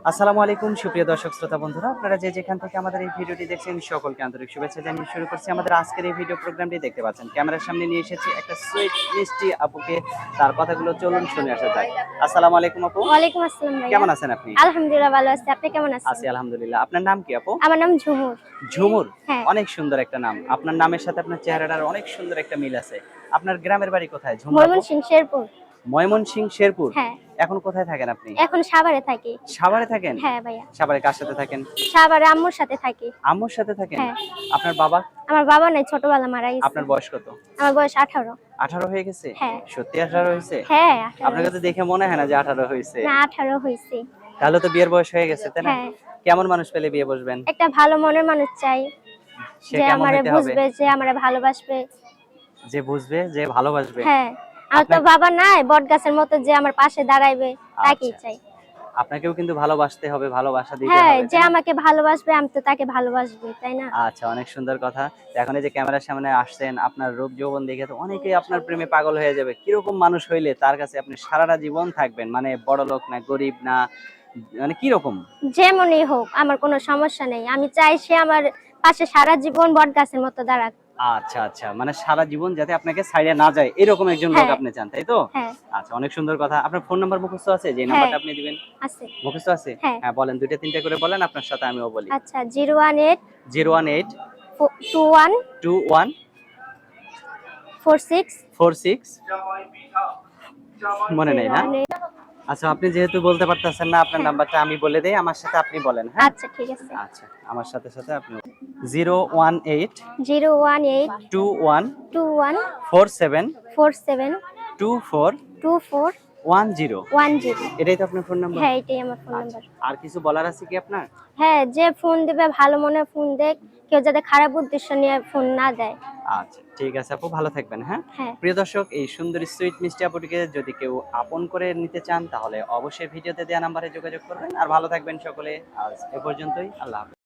আসসালামু আলাইকুম সুপ্রিয় দর্শক শ্রোতা বন্ধুরা, আপনারা যে যেখান থেকে আমাদের এই ভিডিওটি দেখছেন সকলকে আন্তরিক শুভেচ্ছা জানিয়ে শুরু করছি আমাদের আজকের এই ভিডিও প্রোগ্রামটি। দেখতে পাচ্ছেন ক্যামেরার সামনে নিয়ে এসেছি একটা সুইট মিষ্টি আপুকে, তার কথাগুলো চলুন শুনে আসা যাক। আসসালামু আলাইকুম আপু। ওয়ালাইকুম আসসালাম ভাইয়া। কেমন আছেন আপনি? আলহামদুলিল্লাহ ভালো আছি। আপনি কেমন আছেন? আছি আলহামদুলিল্লাহ। আপনার নাম কি আপু? আমার নাম ঝুমুর। ঝুমুর। হ্যাঁ। অনেক সুন্দর একটা নাম। আপনার নামের সাথে আপনার চেহারাটার অনেক সুন্দর একটা মিল আছে। আপনার গ্রামের বাড়ি কোথায় ঝুমুর আপু? ময়মনসিংহ শেরপুর। ময়মনসিংহ শেরপুর। হ্যাঁ। এখন কোথায় থাকেন আপনি? এখন সাভারে থাকি। সাভারে থাকেন? হ্যাঁ ভাইয়া। সাভারে কার সাথে থাকেন? সাভারে আম্মুর সাথে থাকি। আম্মুর সাথে থাকেন? হ্যাঁ। আপনার বাবা? আমার বাবা নাই, ছোটবেলা মারা গেছে। আপনার বয়স কত? আমার বয়স 18। 18 হয়ে গেছে? হ্যাঁ। সত্যি 18 হয়েছে? হ্যাঁ 18 আপনাকে তো হয়েছে। দেখে মনে হয় না যে 18 হয়েছে। না 18 হয়েছে। তাহলে তো বিয়ের বয়স হয়ে গেছে, তাই না? হ্যাঁ। কেমন মানুষ পেলে বিয়ে বসবেন? একটা ভালো মনের মানুষ চাই, সে যে কেমন আমারে হইতে হবে? বুঝবে, যে আমারে ভালোবাসবে। যে বুঝবে, যে ভালোবাসবে। হ্যাঁ। আর তো আপনার বাবা নাই, বটগাছের মতো যে আমার পাশে দাঁড়াইবে, তাকেই আচ্ছা। চাই। আপনাকেও কিন্তু ভালোবাসতে হবে, ভালোবাসা দিতে হ্যাঁ, হবে, যে তাই না? আমাকে ভালোবাসবে আমি তো তাকে ভালোবাসবো, তাই না? আচ্ছা, অনেক সুন্দর কথা। এখন এই যে ক্যামেরার সামনে আসছেন, আপনার রূপ যৌবন দেখে তো অনেকেই আপনার প্রেমে পাগল হয়ে যাবে। কিরকম মানুষ হইলে তার কাছে আপনি সারাটা জীবন থাকবেন? মানে বড়লোক না গরিব না, মানে কিরকম? যেমনই হোক আমার কোনো সমস্যা নেই। আমি চাই সে আমার পাশে সারা জীবন বটগাছের মতো দাঁড়াক। আচ্ছা, আচ্ছা। মানে সারা জীবন যাতে আপনাকে ছাইড়া না যায় এরকম একজন লোক হ্যাঁ। আপনি চান, তাই তো? হ্যাঁ। আচ্ছা, অনেক সুন্দর কথা। আপনার ফোন নাম্বার মুখস্থ আছে? যে হ্যাঁ নাম্বারটা আপনি দিবেন? আছে। মুখস্থ আছে? হ্যাঁ। হ্যাঁ, বলেন ২ টা ৩ টা করে বলেন, আপনার সাথে আমিও বলি। আচ্ছা 018 018 21 21 46 46 মনে নেই না? 018। আচ্ছা, আপনি যেহেতু বলতে পারতেছেন না, আপনার হ্যাঁ। নাম্বারটা আমি বলে দেই। আমার সাথে আপনি বলেন, হ্যাঁ? আচ্ছা ঠিক আছে। আচ্ছা, আমার সাথে সাথে আপনি 018 018 21 21 47 47 24 24 10। 10। এটাই তো আপনার ফোন নাম্বার? হ্যাঁ এটাই আমার ফোন আচ্ছা, নাম্বার। আর কিছু বলার আছে কি আপনার? হ্যাঁ, যে ফোন দিবে ভালো মনে ফোন দেখ, কেউ যাতে খারাপ উদ্দেশ্য নিয়ে ফোন না দেয়। আচ্ছা, ঠিক আছে আপু, ভালো থাকবেন, হ্যাঁ? হ্যাঁ। প্রিয় দর্শক, এই সুন্দরী সুইট মিষ্টি আপুটিকে যদি কেউ আপন করে নিতে চান তাহলে অবশ্যই ভিডিওতে দেওয়া নাম্বারে যোগাযোগ করবেন। আর ভালো থাকবেন সকলে। আজ এ পর্যন্তই। আল্লাহ হাফেজ।